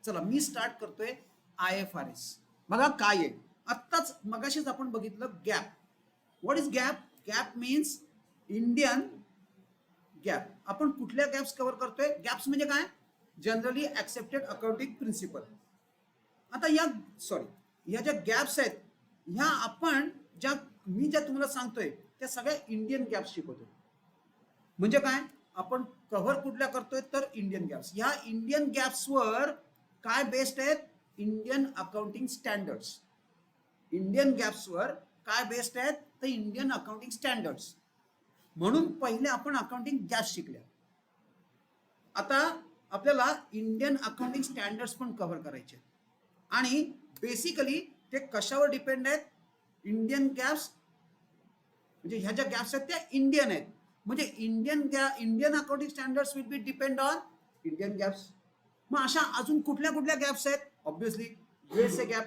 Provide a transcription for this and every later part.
चला मी स्टार्ट करतोय IFRS. बघा काय आहे. आत्ताच मगाशीच आपण बघितलं GAAP. What is GAAP? GAAP means Indian GAAP. आपण कुठल्या गॅप्स कव्हर करतोय? गॅप्स म्हणजे काय? Generally accepted accounting principle. आता या ज्या गॅप्स आहेत ह्या आपण मी ज्या तुम्हाला सांगतोय त्या सगळ्या इंडियन गॅप्स शिकवतोय. म्हणजे काय? आपण कव्हर कुठल्या करतोय तर इंडियन गॅप्स. ह्या इंडियन गॅप्सवर काय बेस्ड आहेत? Indian accounting standards. इंडियन गॅप्सवर काय बेस्ड आहेत? तर इंडियन अकाउंटिंग स्टँडर्ड्स. म्हणून पहिले आपण अकाउंटिंग गॅप्स शिकल्या. आता आपल्याला इंडियन अकाउंटिंग स्टँडर्ड्स पण कव्हर करायचे आणि बेसिकली ते कशावर डिपेंड आहेत? इंडियन गॅप्स म्हणजे ह्या ज्या गॅप्स आहेत त्या इंडियन आहेत. म्हणजे Indian accounting standards will be depend on Indian gaps. मग अशा अजून कुठल्या कुठल्या गॅप्स आहेत? ऑब्व्हियसली USA गॅप,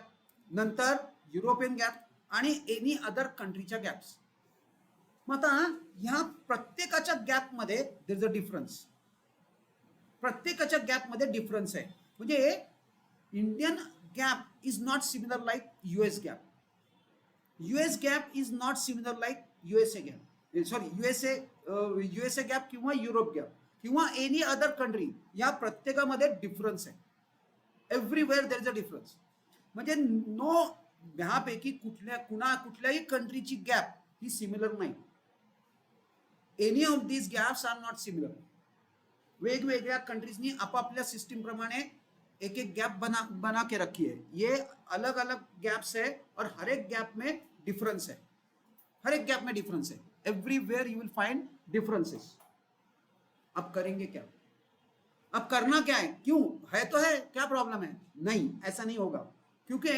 नंतर युरोपियन गॅप आणि एनी अदर कंट्रीच्या गॅप्स. मग आता ह्या प्रत्येकाच्या गॅपमध्ये देयर इज अ डिफरन्स. प्रत्येकाच्या गॅपमध्ये डिफरन्स आहे. म्हणजे Indian gap is not similar like US gap. US gap is not similar like USA gap. Sorry USA gap किंवा युरोप गॅप किंवा एनी अदर कंट्री. या प्रत्येकामध्ये डिफरन्स आहे. Everywhere there is a difference. म्हणजे ह्यापैकी कुठल्याही कंट्रीची गॅप ही सिमिलर नाही. Any of these GAAPs are not similar. वेगवेगळ्या कंट्रीजनी आपापल्या सिस्टम प्रमाणे एक एक गैप बना के रखी है. ये अलग अलग गैप्स है और हर एक गैप में डिफरेंस है. हर एक गैप में डिफरेंस है. Everywhere you will find differences. अब करेंगे क्या? अब करना क्या है? क्यों है तो है, क्या प्रॉब्लम है? नहीं, ऐसा नहीं होगा क्योंकि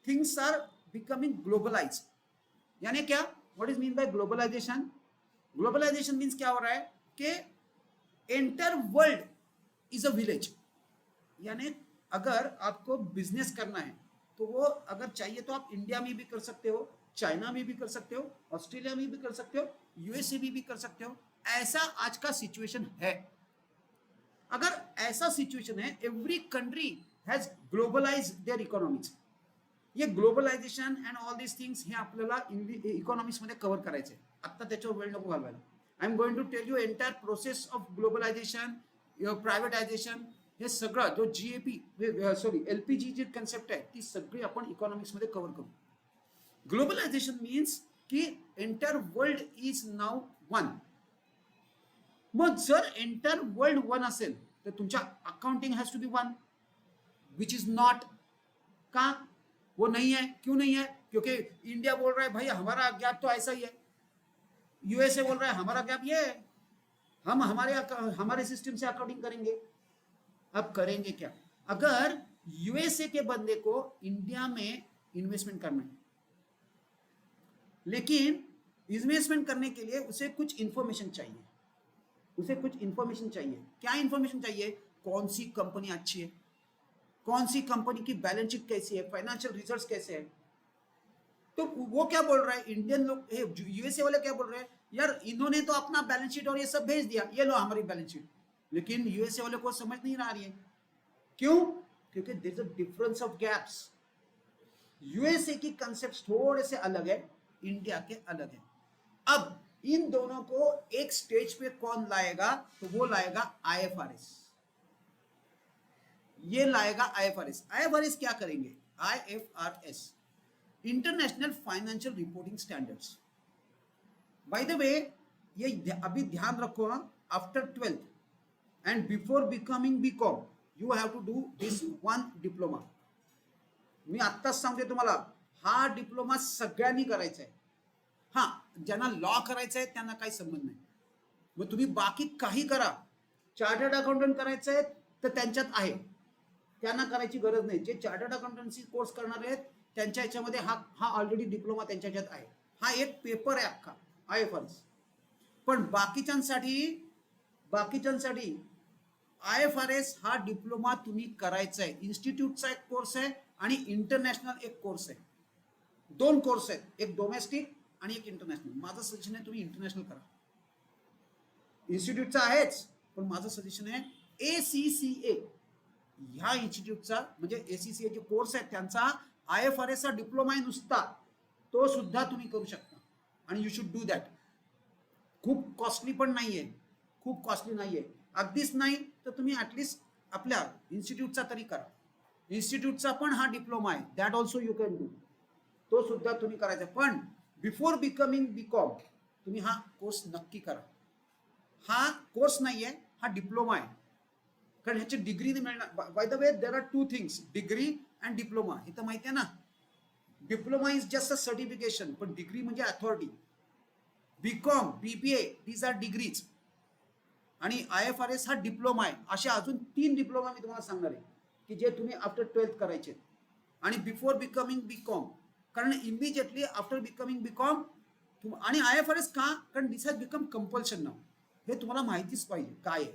थिंग्स आर बिकमिंग ग्लोबलाइज्ड. यानी क्या? What is mean by globalisation? Globalisation means क्या हो रहा है कि entire world is a village. यानी अगर आपको बिजनेस करना है तो वो अगर चाहिए तो आप इंडिया में भी कर सकते हो, चाइना में भी कर सकते हो, ऑस्ट्रेलिया में भी कर सकते हो, USA में भी कर सकते हो. ऐसा आज का सिचुएशन है. अगर ऐसा सिचुएशन है, every country has globalise their economics. ये globalisation and all this things हे आपल्याला इकॉनॉमिक्स मध्ये कव्हर करायचे. आता त्याच्यावर वेळ नको घालवायला. I am going to tell you entire process of globalisation, privatisation. हे सगळं जो LPG जी कन्सेप्ट आहे ती सगळी आपण इकॉनॉमिक्स मध्ये कव्हर करू. ग्लोबलायझेशन मीन्स की entire world is now one. मग जर एंटायर वर्ल्ड वन असेल तर तुमच्या accounting has to be one, which is not. का वो नहीं है? क्यों नहीं है? क्योंकि इंडिया बोल रहा है भाई हमारा गैप तो ऐसा ही है, USA बोल रहा है हमारा गैप ये है, हम हमारे सिस्टम से अकाउंटिंग करेंगे. अब करेंगे क्या? अगर USA के बंदे को इंडिया में इन्वेस्टमेंट करना है, लेकिन इन्वेस्टमेंट करने के लिए उसे कुछ इंफॉर्मेशन चाहिए. क्या इंफॉर्मेशन चाहिए? कौन सी कंपनी अच्छी है, कौन सी कंपनी की बैलेंस शीट कैसी है, फाइनेंशियल रिजल्ट्स कैसे हैं. तो वो क्या बोल रहा है, इंडियन लोग USA वाले क्या बोल रहे हैं, यार इन्होंने तो अपना बैलेंस शीट और ये सब भेज दिया, ये लो हमारी बैलेंस शीट. लेकिन USA वाले को समझ नहीं आ रही है. क्यों? क्योंकि there is a difference of GAAPs. USA की कंसेप्ट थोड़े से अलग है, इंडिया के अलग है. अब इन दोनों को एक स्टेज पे कौन लाएगा? तो वो लाएगा IFRS. ये लाएगा IFRS. IFRS क्या करेंगे? IFRS international financial reporting standards. By the way ये अभी ध्यान रखो, after 12th and before becoming BCom you have to do this one diploma. मी आत्ताच सांगते तुम्हाला, हा डिप्लोमा सगळ्यांनी करायचा आहे. हा ज्यांना लॉ करायचा आहे त्यांना काही संबंध नाही. मग तुम्ही बाकी काही करा, चार्टर्ड अकाउंटंट करायचं आहे तर त्यांच्यात आहे, त्यांना करायची गरज नाही. जे चार्टर्ड अकाउंटन्सी कोर्स करणार आहेत त्यांच्या ह्याच्यामध्ये हा ऑलरेडी डिप्लोमा त्यांच्या ह्याच्यात आहे. हा एक पेपर आहे अख्खा IFRS. पण बाकीच्यांसाठी IFRS हा डिप्लोमा तुम्ही करायचा आहे. इन्स्टिट्यूटचा एक कोर्स आहे आणि इंटरनॅशनल एक कोर्स आहे. दोन कोर्स आहेत, एक डोमेस्टिक आणि एक इंटरनॅशनल. माझं सजेशन आहे तुम्ही इंटरनॅशनल करा. इन्स्टिट्यूटचा आहेच पण माझं सजेशन आहे ACCA ह्या इन्स्टिट्यूटचा म्हणजे ACCA जे कोर्स आहे त्यांचा IFRS चा डिप्लोमा आहे नुसता, तो सुद्धा तुम्ही करू शकता आणि यू शुड डू दॅट. खूप कॉस्टली पण नाहीये, खूप कॉस्टली नाहीये. अगदीच नाही तर तुम्ही ऍटलिस्ट आपल्या इन्स्टिट्यूटचा तरी करा. इन्स्टिट्यूटचा पण हा डिप्लोमा आहे, that also you can do, तो सुद्धा तुम्ही करायचा. पण बिफोर बिकमिंग BCom तुम्ही हा कोर्स नक्की करा. हा कोर्स नाहीये, हा डिप्लोमा आहे. कारण ह्याची डिग्री मिळणार. By the way there are two things, degree and diploma. हे तर माहिती आहे ना, diploma is just a certification, पण डिग्री म्हणजे authority. BCom, BBA these are degrees आणि IFRS हा डिप्लोमा आहे. असे अजून 3 डिप्लोमा मी तुम्हाला सांगणार आहे की जे तुम्ही आफ्टर 12th करायचे आणि बिफोर बिकमिंग BCom. कारण इमिजिएटली आफ्टर बिकमिंग BCom आणि IFRS का, कारण दिस हॅज बिकम कंपल्शन नाव. हे तुम्हाला माहितीच पाहिजे काय आहे.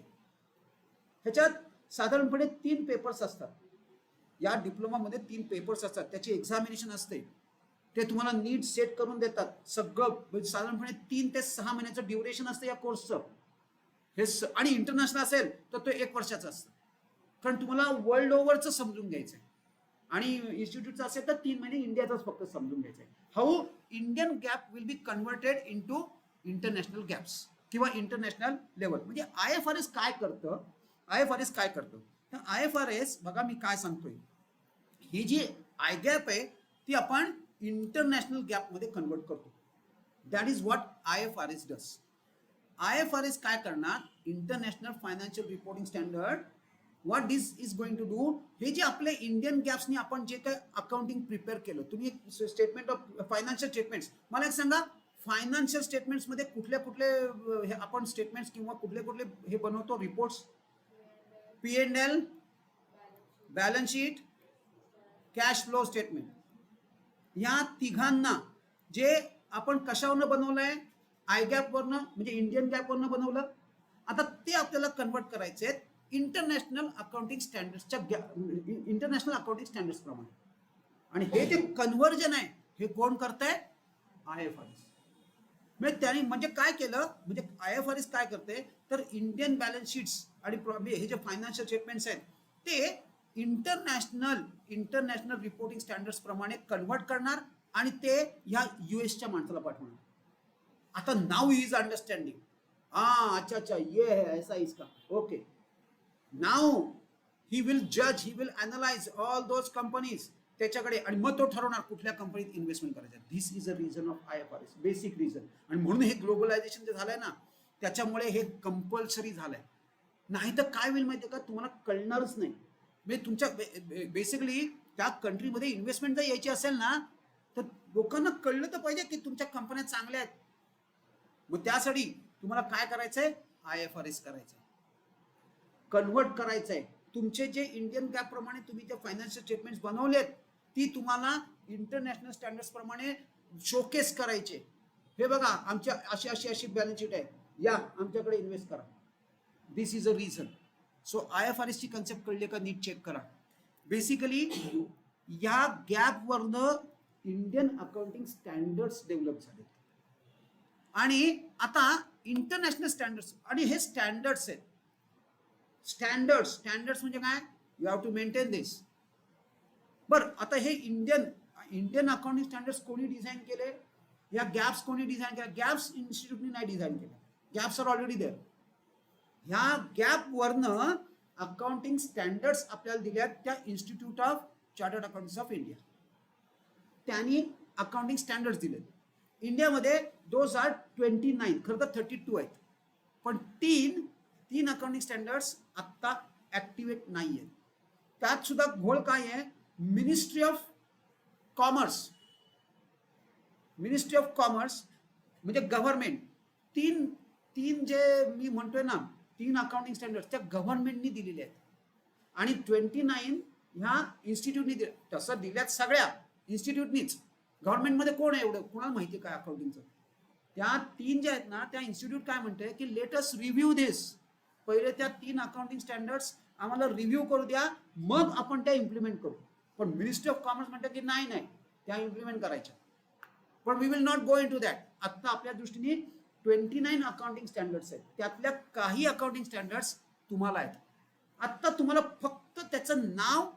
ह्याच्यात साधारणपणे 3 पेपर्स असतात. या डिप्लोमामध्ये 3 पेपर्स असतात, त्याची एक्झामिनेशन असते. ते तुम्हाला नीट सेट करून देतात सगळं. साधारणपणे 3 ते 6 महिन्याचं ड्युरेशन असतं या कोर्सचं. हे आणि इंटरनॅशनल असेल तर तो 1 वर्षाचा असतं, कारण तुम्हाला वर्ल्ड ओव्हरचं समजून घ्यायचं आहे. आणि इन्स्टिट्यूटचं असेल तर 3 महिने इंडियाचाच फक्त समजून घ्यायचं आहे. How Indian gap will be converted into international gaps किंवा इंटरनॅशनल लेवल. म्हणजे IFRS काय करतं, IFRS काय करतं तर IFRS बघा मी काय सांगतोय, ही जी IGAP आहे ती आपण इंटरनॅशनल गॅपमध्ये कन्वर्ट करतो. That is what IFRS does. IFRS काय करणार, international financial reporting standard. What this is going to do, हे जे आपले इंडियन गॅप्सनी आपण जे काही अकाउंटिंग प्रिपेअर केलं, तुम्ही स्टेटमेंट ऑफ फायनान्शियल स्टेटमेंट्स, मला एक सांगा फायनान्शियल स्टेटमेंट्स मध्ये कुठले कुठले हे आपण स्टेटमेंट्स किंवा कुठले कुठले हे बनवतो reports, P&L, balance sheet, cash flow statement. या तिघांना जे आपण कशावरनं बनवलंय, IGAP वरनं म्हणजे इंडियन गॅप वरनं बनवलं. आता ते आपल्याला कन्वर्ट करायचे आहेत इंटरनॅशनल अकाउंटिंग स्टँडर्ड्सच्या इंटरनॅशनल अकाउंटिंग स्टँडर्ड्स प्रमाणे. आणि हे जे कन्व्हर्जन आहे हे कोण करतंय, IFRS. म्हणजे त्यांनी म्हणजे काय केलं, म्हणजे IFRS काय करते तर इंडियन बॅलन्स शीट्स आणि हे जे फायनान्शियल स्टेटमेंट्स आहेत ते इंटरनॅशनल रिपोर्टिंग स्टँडर्ड्स प्रमाणे कन्वर्ट करणार आणि ते ह्या US माणसाला पाठवणार. आता नाउ ही इज अंडरस्टँडिंग. अच्छा अच्छा ये है ऐसा इसका, ओके. नाउ ही विल जज, he will analyse all those companies त्याच्याकडे आणि मग तो ठरवणार कुठल्या कंपनीत इन्व्हेस्टमेंट करायचं. This is a reason of IFRS, basic reason. आणि म्हणून हे ग्लोबलायझेशन जे झालंय ना त्याच्यामुळे हे कंपल्सरी झालंय. नाही तर काय होईल माहितीये का, तुम्हाला कळणारच नाही. म्हणजे तुमच्या बेसिकली त्या कंट्रीमध्ये इन्व्हेस्टमेंट जर यायची असेल ना तर लोकांना कळलं तर पाहिजे की तुमच्या कंपन्या चांगल्या आहेत. मग त्यासाठी तुम्हाला काय करायचंय, IFRS करायचंय, कन्वर्ट करायचंय. तुमचे जे इंडियन गॅप प्रमाणे तुम्ही जे फायनान्शियल स्टेटमेंट्स बनवलेत ती तुम्हाला इंटरनॅशनल स्टँडर्ड्स प्रमाणे शोकेस करायचे. हे बघा आमच्या अशी अशी अशी बॅलन्स शीट आहे, या आमच्याकडे इन्व्हेस्ट करा. This is a reason. So IFRS ची कन्सेप्ट कळली का, नीट चेक करा. बेसिकली या गॅप वरनं इंडियन अकाउंटिंग स्टँडर्ड्स डेव्हलप झाले. आणि आता इंटरनॅशनल स्टँडर्ड्स, आणि हे स्टँडर्ड्स आहेत. स्टँडर्ड्स म्हणजे काय, यू हॅव टू मेंटेन दिस. बर आता हे इंडियन अकाउंटिंग स्टँडर्ड्स कोणी डिझाईन केले, या गॅप्स कोणी डिझाईन केले, गॅप्स इन्स्टिट्यूटनी नाही डिझाईन केले. GAAPs are already there. ह्या गॅप वरनं अकाउंटिंग स्टँडर्ड्स आपल्याला दिल्यात त्या institute of chartered accountants of India. त्यांनी अकाउंटिंग स्टँडर्ड्स दिलेत. इंडियामध्ये दोज आर 29, खरं तर 32 आहेत. पण तीन अकाउंटिंग स्टँडर्ड्स आत्ता ऍक्टिव्हेट नाही आहेत. त्यात सुद्धा घोळ काय आहे, मिनिस्ट्री ऑफ कॉमर्स म्हणजे गव्हर्नमेंट, तीन जे मी म्हणतोय ना 3 अकाउंटिंग स्टँडर्ड्स त्या गव्हर्नमेंटनी दिलेले आहेत. आणि 29 ह्या इन्स्टिट्यूटनी दिले. तसं दिल्यात सगळ्या इन्स्टिट्यूटनीच. गव्हर्नमेंटमध्ये कोण आहे एवढं, कोणाला माहिती काय अकाउंटिंगचं. त्या 3 जे आहेत ना त्या इन्स्टिट्यूट काय म्हणते की लेट अस रिव्ह्यू दिस. पहिले त्या 3 अकाउंटिंग स्टँडर्ड्स आम्हाला रिव्ह्यू करू द्या, मग आपण त्या इम्प्लिमेंट करू. पण मिनिस्ट्री ऑफ कॉमर्स म्हणते की नाही त्या इम्प्लिमेंट करायच्या. पण we will not go into that. आत्ता आपल्या दृष्टीने 29 अकाउंटिंग स्टँडर्ड्स आहेत. त्यातल्या काही अकाउंटिंग स्टँडर्ड्स तुम्हाला आहेत आता तुम्हाला फक्त त्याचं नाव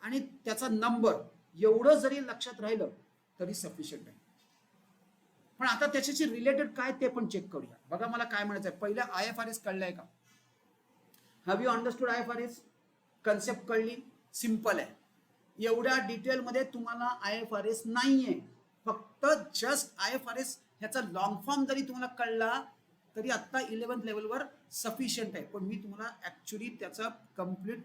आणि त्याचा नंबर एवढं जरी लक्षात राहिलं तरी सफिशियंट आहे. पण आता त्याच्याशी रिलेटेड काय ते पण चेक करूया. बघा मला काय म्हणायचं आहे. पहिलं IFRS कळलंय का? Have you understood IFRS? Concept कळली? सिंपल आहे. एवढ्या डिटेलमध्ये तुम्हाला IFRS नाहीये. फक्त जस्ट IFRS ह्याचा लॉंग फॉर्म जरी तुम्हाला कळला तरी आता 11th लेवलवर सफिशियंट आहे. पण मी तुम्हाला ऍक्च्युली त्याचा कम्प्लीट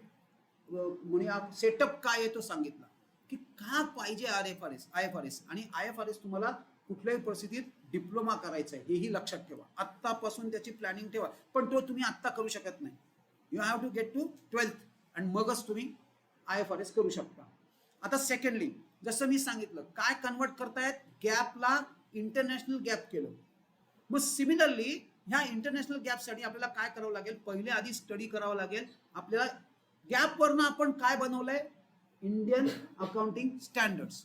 म्हणूया सेटअप काय आहे तो सांगितला की का पाहिजे IFRS. आणि IFRS तुम्हाला कुठल्याही परिस्थितीत डिप्लोमा करायचा आहे हेही लक्षात ठेवा. आत्तापासून त्याची प्लॅनिंग ठेवा. पण तो तुम्ही आत्ता करू शकत नाही. You have to get to 12th आणि मगच तुम्ही IFRS करू शकता. आता सेकंडली जसं मी सांगितलं काय कन्वर्ट करतायत, गॅपला इंटरनॅशनल गॅप केलं. मग सिमिलरली ह्या इंटरनॅशनल गॅपसाठी आपल्याला काय करावं लागेल, पहिले आधी स्टडी करावं लागेल. आपल्याला गॅपवरनं आपण काय बनवलंय, इंडियन अकाउंटिंग स्टँडर्ड्स.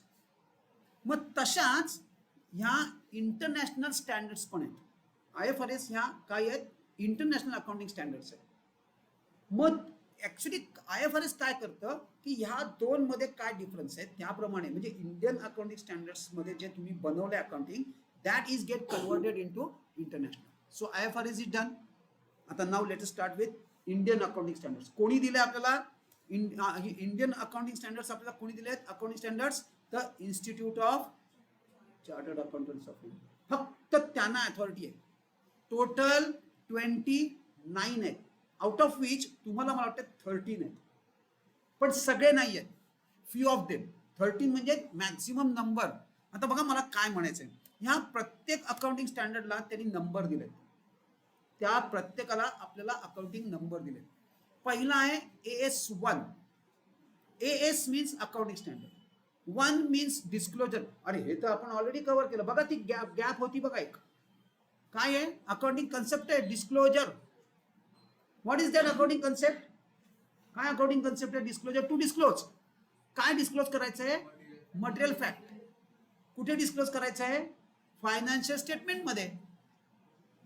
मग तशाच ह्या इंटरनॅशनल स्टँडर्ड्स पण आहेत. IFRS ह्या काय आहेत, इंटरनॅशनल अकाउंटिंग स्टँडर्ड्स आहेत. मग ऍक्च्युली IFRS काय करतं की ह्या दोन मध्ये काय डिफरन्स आहे त्याप्रमाणे म्हणजे इंडियन अकाउंटिंग स्टँडर्ड्स मध्ये जे तुम्ही बनवले accounting that is get converted into international. So IFRS is done. आता now let us start with Indian accounting standards. कोणी दिले आपल्याला इंडियन अकाउंटिंग स्टँडर्ड्स? आपल्याला कोणी दिले आहेत accounting standards? The institute of chartered accountants of India. फक्त त्यांना अथॉरिटी आहे. टोटल 29 आहेत. आउट ऑफ विच तुम्हाला मला वाटतं 13 आहेत. पण सगळे नाही आहेत, फ्यू ऑफ देम. 13 म्हणजे मॅक्सिमम नंबर. आता बघा मला काय म्हणायचंय, ह्या प्रत्येक अकाउंटिंग स्टँडर्डला त्यांनी नंबर दिले. त्या प्रत्येकाला आपल्याला अकाउंटिंग नंबर दिले. पहिला आहे AS1. AS means accounting standard. 1 means disclosure. अरे हे तर आपण ऑलरेडी कव्हर केलं. बघा ती गॅप होती बघा एक. काय आहे, अकाउंटिंग कन्सेप्ट आहे disclosure. What is that accounting concept? काय अकाउंटिंग कन्सेप्ट आहे? डिस्क्लोजर. To disclose. काय डिस्क्लोज करायचं आहे? Material fact. कुठे डिस्क्लोज करायचं आहे? फायनान्शियल स्टेटमेंट मध्ये.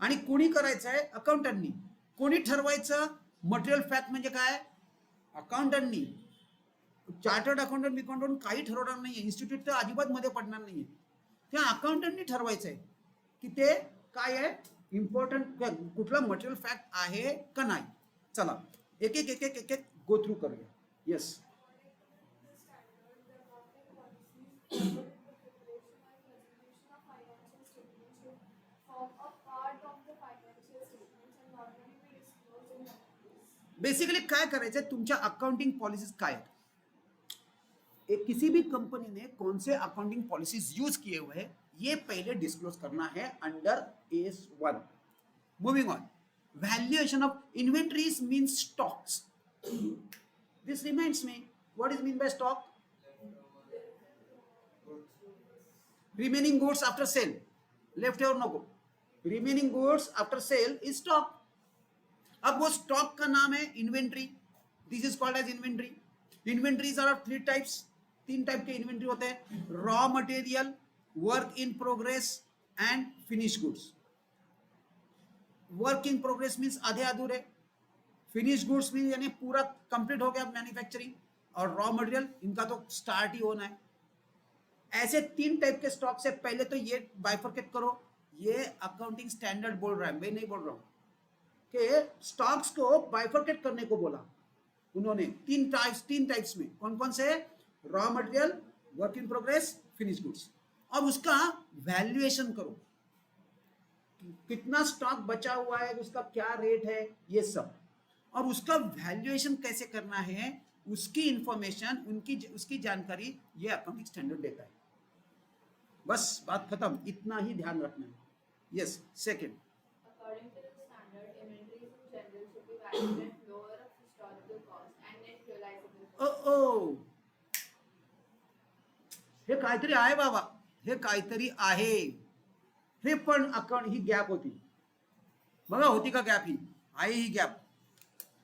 आणि कोणी करायचं आहे? अकाउंटंटनी. कोणी ठरवायचं मटेरियल फॅक्ट म्हणजे काय? अकाउंटंटनी. चार्टर्ड अकाउंटंट बिकाउंटंट काही ठरवणार नाहीये. इन्स्टिट्यूट तर अजिबात मध्ये पडणार नाहीये. त्या अकाउंटंटनी ठरवायचं आहे की ते काय आहे, इम्पॉर्टंट कुठला मटेरियल फॅक्ट आहे का नाही. चला एक एक एक एक एक एक गो थ्रू करूया. येस. बेसिकली काय करायचं, तुमच्या अकाउंटिंग पॉलिसीज काय आहेत, किसी भी कंपनी ने कौन से अकाउंटिंग पॉलिसीज यूज किए हुए हैं ये पहले डिस्क्लोज करना है under AS1. Moving on. Valuation of inventories means stocks. This reminds me, what is mean by stock? Remaining goods after sale. Left over नको. Remaining goods after sale is stock. अब वो स्टॉक का नाम है inventory. This is called as inventory. Inventories are of 3 types. 3 type के inventory होते हैं, raw material, work in progress end finish goods. Work in progress means आधे अधूरे. फिनिश गुड्स मीन्स यानी पूरा कंप्लीट हो गया मैन्युफैक्चरिंग. और रॉ मटेरियल इनका तो स्टार्ट ही होना है. ऐसे 3 टाइप के स्टॉक से पहले तो ये बाइफरकेट करो. ये अकाउंटिंग स्टैंडर्ड बोल रहा है, मैं नहीं बोल रहा हूं कि स्टॉक्स को बाइफरकेट करने को बोला उन्होंने. 3 टाइप्स में कौन कौन से? Raw material, work in progress, finish goods. और उसका वैल्यूएशन करो, कितना स्टॉक बचा हुआ है, उसका क्या रेट है, ये सब. और उसका वैल्यूएशन कैसे करना है, उसकी इंफॉर्मेशन, उसकी जानकारी ये अकाउंटिंग स्टैंडर्ड देता है. बस बात खत्म. इतना ही ध्यान रखना है. Yes. Second. According to the standard, inventories in general should be valued at lower of historical cost and net realizable cost. ओ हे काहीतरी आहे बाबा, हे काहीतरी आहे. हे पण अकाउंट ही गॅप होती बघा. होती का गॅप? ही आहे ही gap.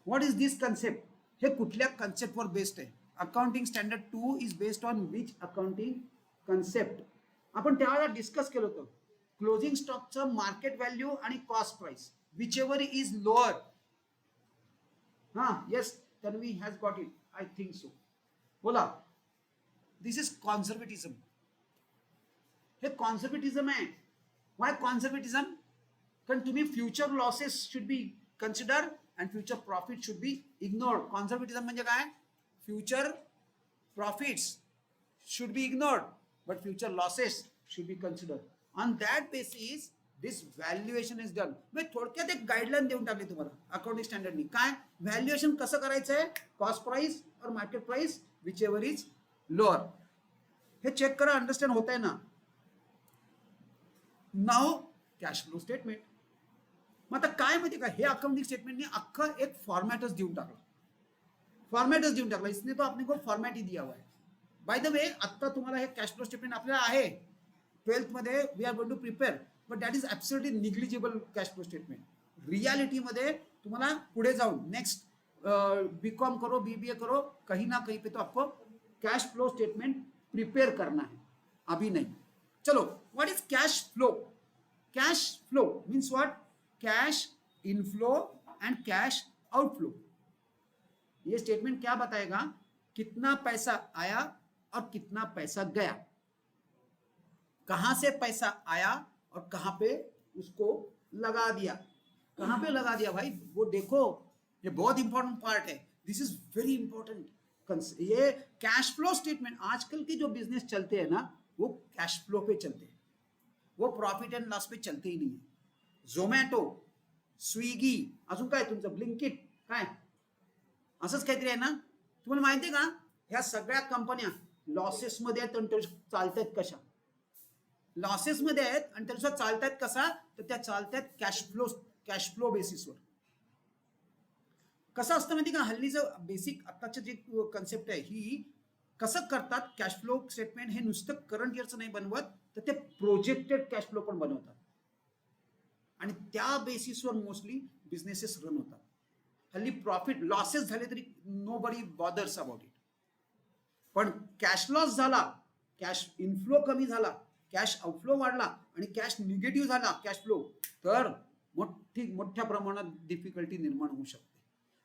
What is this concept? हे कुठल्या कन्सेप्टवर बेस्ड आहे? Accounting standard 2 is based on which accounting concept? आपण त्यावेळेला डिस्कस केलं होतं. क्लोजिंग स्टॉकचं मार्केट व्हॅल्यू आणि cost price whichever is lower. हा yes. Tanvi has got it, I think so. बोला, दिस इज कॉन्झर्वेटिझम. हे कॉन्झर्वेटिझम आहे. Why conservatism? कारण तुम्ही future losses should be consider and future profit should be ignored. कॉन्झर्वेटिझम म्हणजे काय? Future profits should be ignored, but future losses should be considered. On that basis, this valuation is done. मी थोडक्यात एक guideline देऊन टाकली तुम्हाला accounting स्टँडर्डनी. काय valuation कसं करायचं आहे? कॉस्ट प्राइस और market price whichever is lower. हे चेक करा, अंडरस्टँड होत आहे ना? Now cash flow statement. मग आता काय माहिती का, हे अकाउंटिंग स्टेटमेंटने अख्खा एक फॉर्मॅटच देऊन टाकला. इसने तो अपने को फॉर्मॅट ही दिया हुआ है. बाय द वे, आता तुम्हाला हे कॅश फ्लो स्टेटमेंट आपल्याला आहे 12th मध्ये, we are going to prepare, but that is absolutely negligible cash flow statement. रियालिटीमध्ये तुम्हाला पुढे जाऊन नेक्स्ट बीकॉम करो, बीबीए करो, कहीं ना कहीं पे तो आपको कैश फ्लो स्टेटमेंट प्रिपेयर करना है, अभी नहीं. चलो, what is cash flow? Cash flow means what? Cash inflow end cash outflow. ये स्टेटमेंट क्या बताएगा? कितना पैसा आया और कितना पैसा गया, कहां से पैसा आया और कहां पे उसको लगा दिया. कहां पे लगा दिया भाई, वो देखो, ये बहुत इंपॉर्टेंट पार्ट है. दिस इज वेरी इंपॉर्टेंट. ये कैश फ्लो स्टेटमेंट, आजकल के जो बिजनेस चलते हैं ना, वो कैश फ्लो पे चलते हैं, वो प्रॉफिट एंड लॉस पे चलते ही नहीं है. झोमॅटो, स्विगी, अजून काय तुमचं ब्लिंकिट, काय असंच काहीतरी आहे ना. तुम्हाला माहिती आहे का, ह्या सगळ्या कंपन्या लॉसेसमध्ये आहेत आणि चालतात कशा? लॉसेसमध्ये आहेत आणि त्यानुसार चालतात कसा? तर त्या चालतात कॅश फ्लो बेसिसवर. कसं असतं माहिती का, हल्लीचं बेसिक आत्ताचं जे कन्सेप्ट आहे, ही कसं करतात, कॅश फ्लो स्टेटमेंट हे नुसतं करंट इयरचं नाही बनवत, तर ते प्रोजेक्टेड कॅश फ्लो पण बनवतात आणि त्या बेसिसवर मोस्टली बिझनेसेस रन होतात. हल्ली प्रॉफिट लॉसेस झाले तरी nobody bothers about it, पण कॅश लॉस झाला, कॅश इनफ्लो कमी झाला, कॅश आउटफ्लो वाढला आणि कॅश निगेटिव्ह झाला कॅश फ्लो, तर मोठ्या प्रमाणात डिफिकल्टी निर्माण होऊ शकते.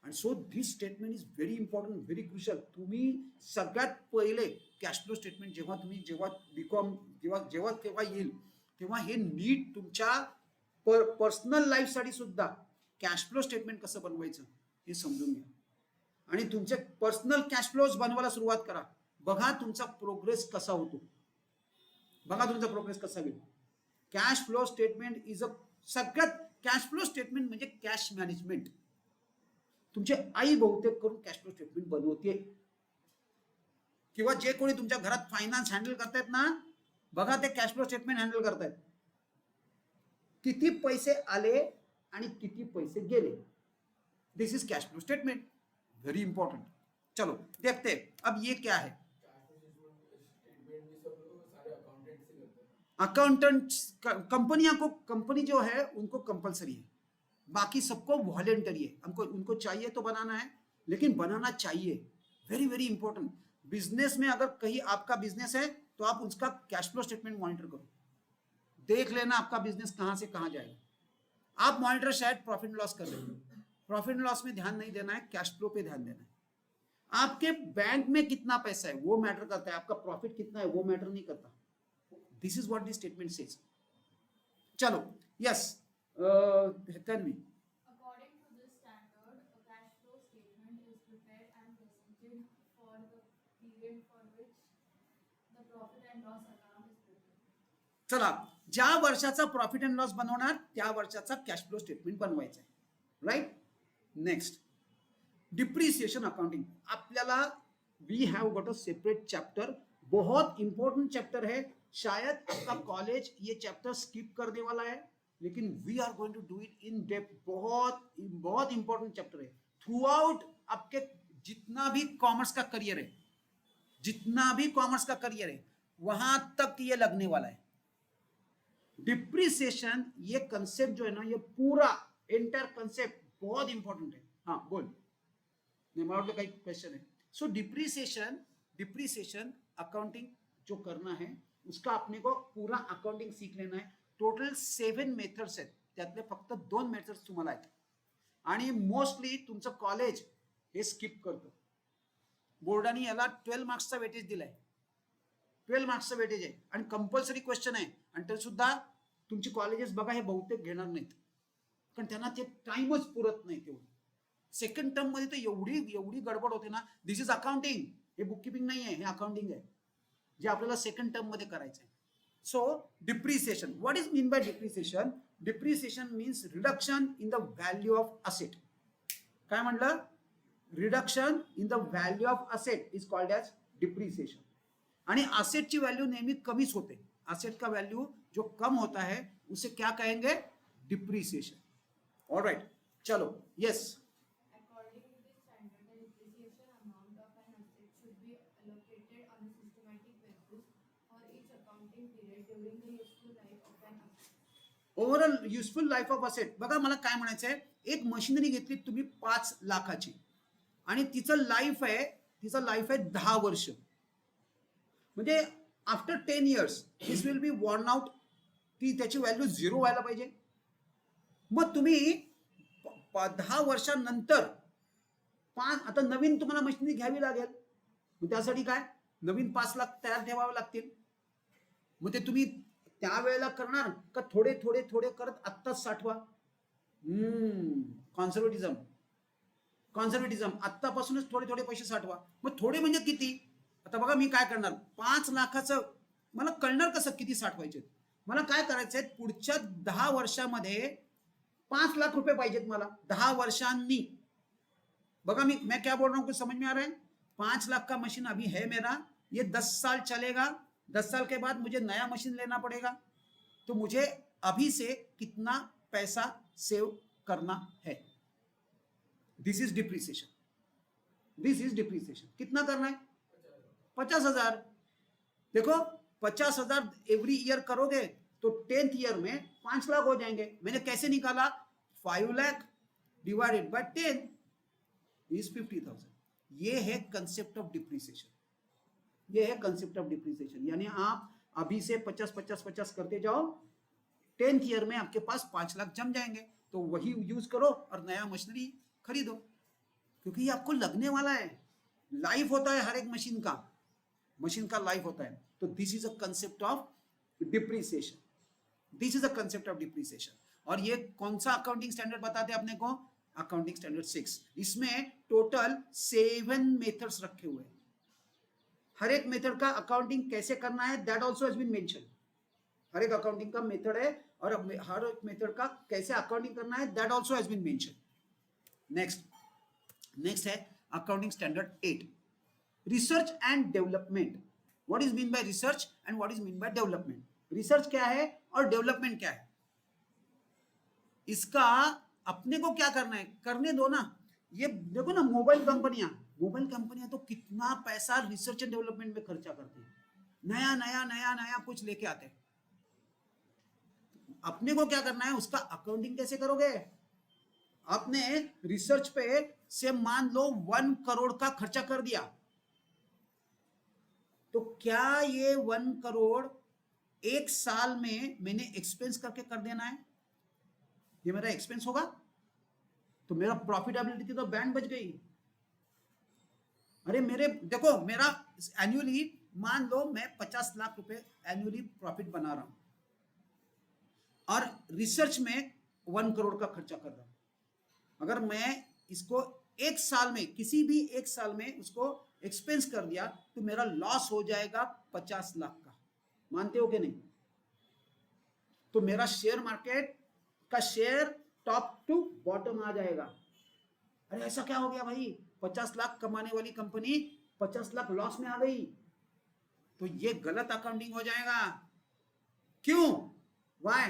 आणि so this statement is very important, very crucial. तुम्ही सगळ्यात पहिले कॅश फ्लो स्टेटमेंट जेव्हा बीकॉम केव्हा येईल, तेव्हा हे नीट तुमच्या पर्सनल लाईफसाठी सुद्धा कॅश फ्लो स्टेटमेंट कसं बनवायचं हे समजून घ्या आणि तुमचे पर्सनल कॅश फ्लोज बनवायला सुरुवात करा. बघा तुमचा प्रोग्रेस कसा होतो, बघा तुमचा प्रोग्रेस कसा होईल. Cash flow statement is a सगळ्यात, कॅश फ्लो स्टेटमेंट म्हणजे कॅश मॅनेजमेंट. तुमची आई बहुतेक करून कॅश फ्लो स्टेटमेंट बनवते, किंवा जे कोणी तुमच्या घरात फायनान्स हँडल करतायत ना, बघा ते कॅश फ्लो स्टेटमेंट हँडल करतायत. किती पैसे आले आणि किती पैसे गेले, this is cash flow statement, very important. चलो देखते हैं अब ये क्या है. अकाउंटेंट्स, कंपनी जो है उनको कंपलसरी है, बाकी सबको वॉलेंटरी है. उनको चाहिए तो बनाना है, लेकिन बनाना चाहिए, वेरी वेरी इंपॉर्टेंट. बिजनेस में अगर कहीं आपका बिजनेस है तो आप उसका कैश फ्लो स्टेटमेंट मॉनिटर करो, देख लेना आपका बिजनेस कहां से कहां जाएगा. आप मॉनिटर शायद प्रॉफिट लॉस कर रहे हो, प्रॉफिट लॉस में ध्यान नहीं देना है, कैश फ्लो पे ध्यान देना है. आपके बैंक में कितना पैसा है वो मैटर करता है, आपका प्रॉफिट कितना है वो मैटर नहीं करता. This is what this statement says. चलो yes Tanvi. According to this standard, a cash flow statement is prepared and presented for the period for which the profit and loss account is prepared. चला, ज्या वर्षाचा profit and loss बनवणार त्या वर्षाचा cash flow statement बनवायचा आहे, right. Next, depreciation accounting. आपल्याला we have got a separate chapter, बहुत इंपॉर्टेंट चैप्टर है. शायद आपका कॉलेज ये चैप्टर स्किप करने वाला है, लेकिन we are going to do it in depth. बहुत इंपॉर्टेंट चैप्टर है. थ्रू आउट आपके जितना भी कॉमर्स का करियर है, जितना भी कॉमर्स का करियर है, वहां तक ये लगने वाला है. डिप्रिसिएशन ये कंसेप्ट जो है ना, ये पूरा एंटायर कंसेप्ट बहुत इंपॉर्टेंट है. हाँ बोल, नहीं माउंट का क्वेश्चन है. सो डिप्रिसिएशन अकाउंटिंग जो करना है उसका आपने को पूरा अकाउंटिंग सीख लेना है. टोटल 7 मेथड्स आहेत, त्यातले फक्त 2 मेथड्स तुम्हाला आहेत. आणि मोस्टली तुमचं कॉलेज हे स्किप करतो. बोर्डाने याला 12 मार्क्सचा वेटेज दिलाय. 12 मार्क्सचं वेटेज आहे आणि कंपल्सरी क्वेश्चन आहे. आणि तरी सुद्धा तुमची कॉलेजेस बघा हे बहुतेक घेणार नाहीत, कारण त्यांना ते टाइमच पुरत नाही तेवढं. सेकंड टर्म मध्ये तर एवढी एवढी गडबड होते ना. दिस इज अकाउंटिंग, हे बुक किपिंग नाही आहे, हे अकाउंटिंग आहे जे आपल्याला सेकंड टर्म मध्ये करायचं आहे. So depreciation, what is mean by depreciation? Depreciation means reduction in the value of asset. काय म्हटलं? Reduction in the value of asset is called as depreciation. आणि असेटची व्हॅल्यू नेहमी कमीच होते. असेट का वैल्यू जो कम होता है उसे क्या कहेंगे? डिप्रिसिएशन. ऑलराइट, चलो, yes. According to this standard, the depreciation amount of an asset should be allocated on a systematic basis for each accounting period during the useful life of an asset. Overall useful life of asset. बघा मला काय म्हणायचं आहे, एक machinery घेतली तुम्ही 5 लाखाची आणि तिचं लाईफ आहे 10 वर्ष. म्हणजे after 10 years this will be worn out. ती त्याची व्हॅल्यू 0 व्हायला पाहिजे. मग तुम्ही 10 वर्षांनंतर आता नवीन तुम्हाला मशिनरी घ्यावी लागेल. मग त्यासाठी काय नवीन 5 लाख तयार ठेवावे लागतील. मग ते तुम्ही त्यावेळेला करणार का थोडे थोडे थोडे करत आत्ताच साठवा? कॉन्झर्वेटिझम आत्तापासूनच थोडे थोडे पैसे साठवा. मग थोडे म्हणजे किती? आता बघा मी काय करणार, 5 लाखाचं मला कळणार कसं किती साठवायचे? मला काय करायचंय, पुढच्या 10 वर्षामध्ये 5 लाख रुपये पाहिजेत मला 10 वर्षांनी. बघा मैं क्या बोल रहा हूं, कुछ समझ में आ रहा है? 5 लाख का मशीन अभी है मेरा, ये 10 साल चलेगा. 10 साल के बाद मुझे नया मशीन लेना पड़ेगा. तो मुझे अभी से कितना पैसा सेव करना है? दिस इज डिप्रिसिएशन. कितना करना है? 50,000. देखो 50,000 एवरी ईयर करोगे तो 10th ईयर में 5 लाख हो जाएंगे. मैंने कैसे निकाला? 5 लाख डिवाइडेड बाय 10 इज 50,000. ये है कंसेप्ट ऑफ डिप्रिसिएशन. यानी आप अभी से 50 करते जाओ, 10th ईयर में आपके पास 5 लाख जम जाएंगे. तो वही यूज करो और नया मशीनरी खरीदो, क्योंकि ये आपको लगने वाला है. लाइफ होता है हर एक मशीन का लाइफ होता है. तो this is a concept of depreciation. और ये कौन सा अकाउंटिंग स्टैंडर्ड बताते हैं अपने को? Accounting standard 6. इसमें टोटल 7 मेथड्स रखे हुए हैं. हर एक मेथड का अकाउंटिंग कैसे करना है that also has been mention. हर एक अकाउंटिंग का मेथड है और हर एक मेथड का कैसे अकाउंटिंग करना है that also has been mention. Next है accounting standard 8, research and development. What is mean by research and what is mean by development? Research क्या है और डेवलपमेंट क्या है? इसका अपने को क्या करना है, करने दो ना. ये देखो ना, मोबाइल कंपनियां तो कितना पैसा रिसर्च एंड डेवलपमेंट में खर्चा करती है. नया कुछ लेके आते हैं. अपने को क्या करना है, उसका अकाउंटिंग कैसे करोगे? आपने रिसर्च पे से मान लो 1 करोड़ का खर्चा कर दिया, तो क्या ये 1 करोड़ 1 साल में मैंने एक्सपेंस करके कर देना है? ये मेरा एक्सपेंस होगा तो मेरा प्रॉफिटेबिलिटी तो बैंड बच गई. अरे देखो मेरा एनुअली मान लो मैं 50 लाख रुपए एनुअली प्रॉफिट बना रहा हूं और रिसर्च में 1 करोड़ का खर्चा कर रहा हूं. अगर मैं इसको 1 साल में, किसी भी 1 साल में उसको एक्सपेंस कर दिया तो मेरा लॉस हो जाएगा 50 लाख का. मानते हो कि नहीं? तो मेरा शेयर मार्केट का शेयर टॉप टू बॉटम आ जाएगा. अरे ऐसा क्या हो गया भाई, 50 लाख कमाने वाली कंपनी 50 लाख लॉस में आ गई. तो ये गलत अकाउंटिंग हो जाएगा. क्यों? वाई?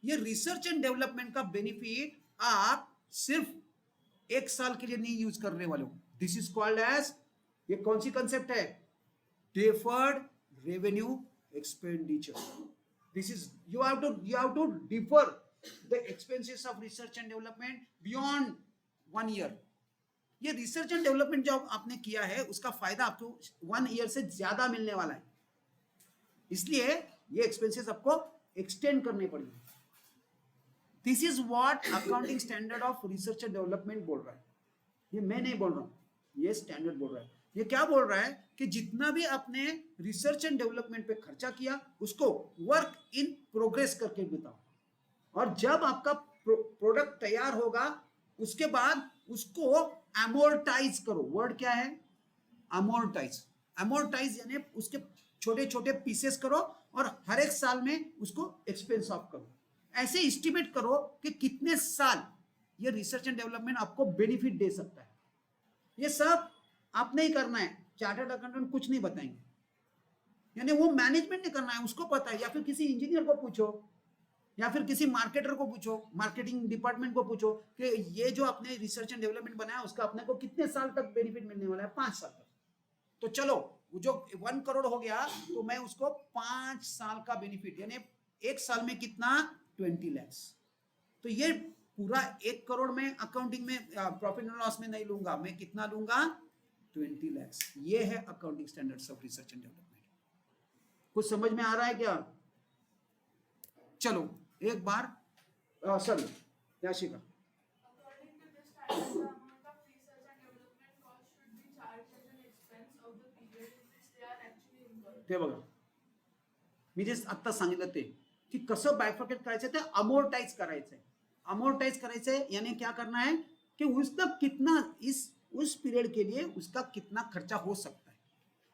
ये रिसर्च एंड डेवलपमेंट का बेनिफिट आप सिर्फ 1 साल के लिए नहीं यूज कर रहे वाले हो. दिस इज कॉल्ड एज, ये कौन सी कंसेप्ट है? Deferred revenue expenditure. This is you have to defer the expenses of research and development beyond 1 year. ये रिसर्च एंड डेवलपमेंट जो आपने किया है उसका फायदा आपको 1 ईयर से ज्यादा मिलने वाला है, इसलिए ये एक्सपेंसेस आपको एक्सटेंड करने पड़ेंगे. This is what accounting standard of research and development बोल रहा है. ये मैं नहीं बोल रहा हूं, ये स्टैंडर्ड बोल रहा है। ये क्या बोल रहा है कि जितना भी आपने रिसर्च एंड डेवलपमेंट पे खर्चा किया उसको वर्क इन प्रोग्रेस करके बताओ, और जब आपका प्रोडक्ट तैयार होगा उसके बाद उसको अमोर्टाइज करो। वर्ड क्या है? अमोर्टाइज। अमोर्टाइज यानी उसके छोटे छोटे पीसेस करो और हर एक साल में उसको एक्सपेंस ऑफ करो। ऐसे एस्टिमेट करो कि कितने साल ये रिसर्च एंड डेवलपमेंट आपको बेनिफिट दे सकता है। ये सब आपने ही करना है, चार्टर्ड अकाउंटेंट कुछ नहीं बताएंगे, यानी वो मैनेजमेंट ने करना है, उसको पता है। या फिर किसी इंजीनियर को पूछो या फिर किसी मार्केटर को पूछो, मार्केटिंग डिपार्टमेंट को पूछो कि ये जो आपने रिसर्च एंड डेवलपमेंट बनाया उसका अपने को कितने साल तक बेनिफिट मिलने वाला है? 5 साल तक। तो चलो जो 1 करोड़ हो गया तो मैं उसको 5 साल का बेनिफिट, यानी एक साल में कितना? 20 लाख। तो ये पूरा 1 करोड़ में अकाउंटिंग में प्रॉफिट एंड लॉस में नहीं लूंगा, मैं कितना लूंगा? 20 लाख। ये है accounting standards of research and development. कुछ समझ में आ रहा है क्या? चलो एक बार sir Yashika, According to this standard, the amount of research and development cost should be charged as an expense of the period in which they are actually incurred. ते बघा मी जे आत्ता सांगितलं ते की कसं बायफर्केट करायचं ते अमोर्टाइज करायचंय। अमोर्टाइज करायचंय यानी क्या करना है कि उसका कितना उस पीरियड के लिए उसका कितना खर्चा हो सकता है,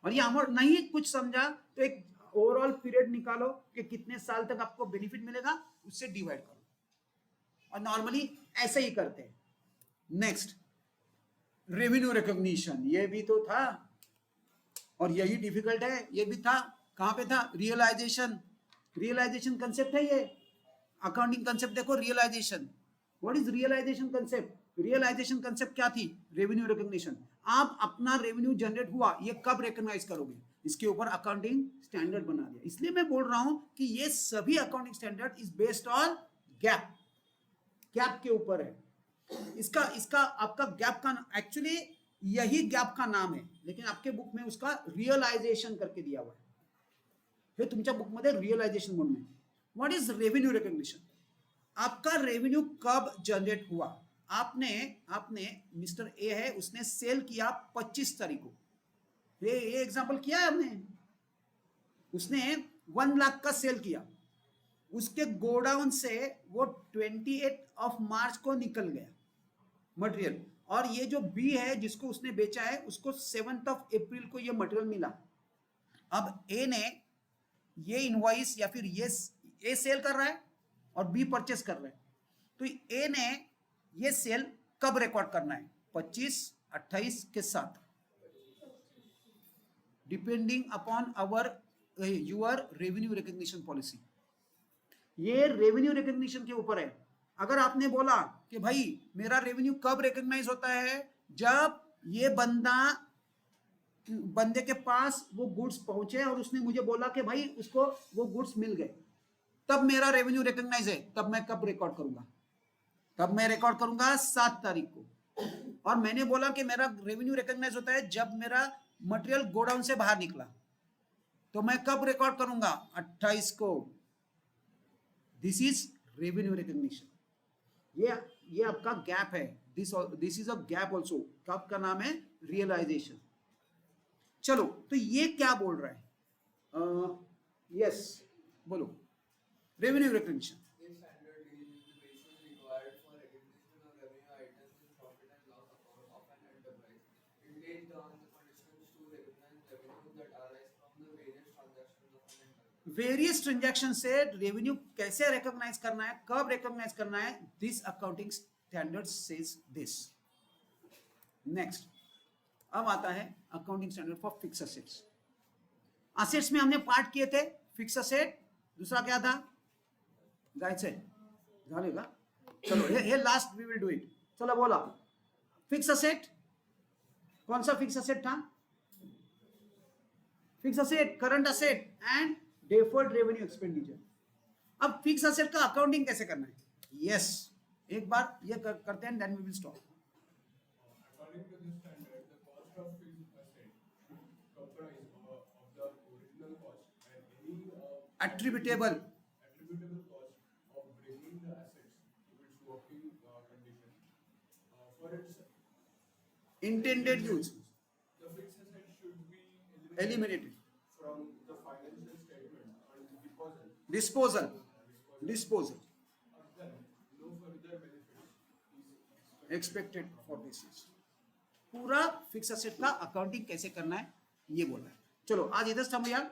और ये अमोर्ट नहीं कुछ समझा तो एक ओवरऑल पीरियड निकालो कि कितने साल तक आपको बेनिफिट मिलेगा, उससे डिवाइड करो, और नॉर्मली ऐसे ही करते हैं। नेक्स्ट, रेवेन्यू रिकॉग्निशन, ये भी तो था और यही डिफिकल्ट है। ये भी था, कहां पे था? रियलाइजेशन। रियलाइजेशन कंसेप्ट है ये, अकाउंटिंग कंसेप्ट देखो। Realisation, what is realisation concept? Realisation concept क्या थी? Revenue recognition. आप अपना रेवेन्यू जनरेट हुआ ये कब रिकॉग्नाइज करोगे, इसके ऊपर अकाउंटिंग स्टैंडर्ड बना दिया। इसलिए मैं बोल रहा हूं कि ये सभी accounting standard is based on gap, gap के ऊपर है। इसका इसका आपका गैप का एक्चुअली यही गैप का नाम है, लेकिन आपके बुक में उसका रियलाइजेशन करके दिया हुआ है। हे तुमच्या बुक मध्ये रियलाइजेशन म्हणून आहे। What is revenue recognition? आपका रेवेन्यू कब जनरेट हुआ? आपने आपने मिस्टर ए है, उसने सेल किया 25 तारीख को, ये एग्जांपल किया है हमने। उसने 1 लाख का सेल किया, उसके गोडाउन से वो 28 मार्च को निकल गया मटेरियल, और ये जो बी है जिसको उसने बेचा है उसको 7 अप्रैल को ये मटेरियल मिला। अब ए ने ये इनवॉइस या फिर ये ए सेल कर रहा है और बी परचेस कर रहा है, तो ए ने ये सेल कब रिकॉर्ड करना है? 25, 28 के साथ, depending upon our your revenue recognition policy. ये रेवेन्यू रिकॉग्निशन के ऊपर है। अगर आपने बोला कि भाई मेरा रेवेन्यू कब रिकॉग्नाइज होता है? जब ये बंदे के पास वो गुड्स पहुंचे और उसने मुझे बोला कि भाई उसको वो गुड्स मिल गए, तब मेरा रेवेन्यू रिकॉग्नाइज है। तब मैं कब रिकॉर्ड करूंगा? तब मैं रिकॉर्ड करूंगा 7 तारीख को। और मैंने बोला कि मेरा रेवेन्यू रिकॉग्नाइज होता है जब मेरा मटेरियल गोडाउन से बाहर निकला, तो मैं कब रिकॉर्ड करूंगा? 28 को। दिस इज रेवेन्यू रिकॉग्निशन। ये आपका गैप है। दिस इज अ गैप ऑल्सो। कब का नाम है? रियलाइजेशन। चलो, तो ये क्या बोल रहा है? यस बोलो। Revenue recognition, This standard is the basis required for recognition of revenue items in profit and loss account of an enterprise. It lays down the conditions to recognize revenue that arise from the various transactions of an enterprise. Various transaction say revenue कैसे recognise करना है, कब recognise करना है, दिस accounting standard says दिस। Next, अब आता है accounting standard for fix assets. Assets में हमने पार्ट किए थे, फिक्स असेट, दूसरा क्या था? जायचंय झाले का? चलो हे last we will do it. चलो बोला, फिक्स असेट कौन सा फिक्स असेट था? Fix asset, current asset and deferred revenue expenditure. अब फिक्स असेट का अकाउंटिंग कैसे करना है? यस, एक बार ये करते हैं, then we will stop. According to this standard, the cost of fixed asset should comprise of the original cost and any Attributable attributable cost of bringing the assets to its working condition. For its intended use, The fixed asset should be eliminated, from the financial statement and deposit. disposal, disposal, Then no further benefits is expected for this use. पूरा fix asset का accounting कैसे करना है ये बोला है. चलो आज इधर थम यार.